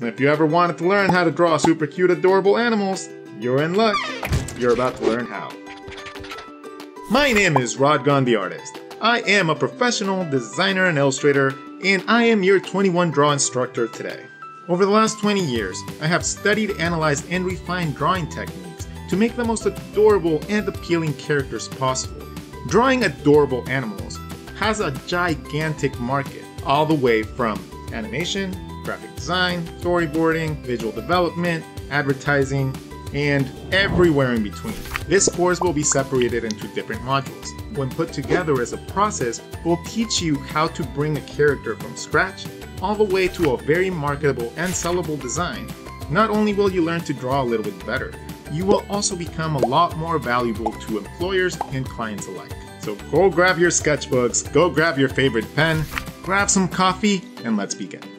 If you ever wanted to learn how to draw super cute, adorable animals, you're in luck. You're about to learn how. My name is Rodgon the artist. I am a professional designer and illustrator, and I am your 21 Draw instructor today. Over the last 20 years, I have studied, analyzed, and refined drawing techniques to make the most adorable and appealing characters possible. Drawing adorable animals has a gigantic market, all the way from animation, graphic design, storyboarding, visual development, advertising, and everywhere in between. This course will be separated into different modules. When put together as a process, we'll teach you how to bring a character from scratch all the way to a very marketable and sellable design. Not only will you learn to draw a little bit better, you will also become a lot more valuable to employers and clients alike. So go grab your sketchbooks, go grab your favorite pen, grab some coffee, and let's begin.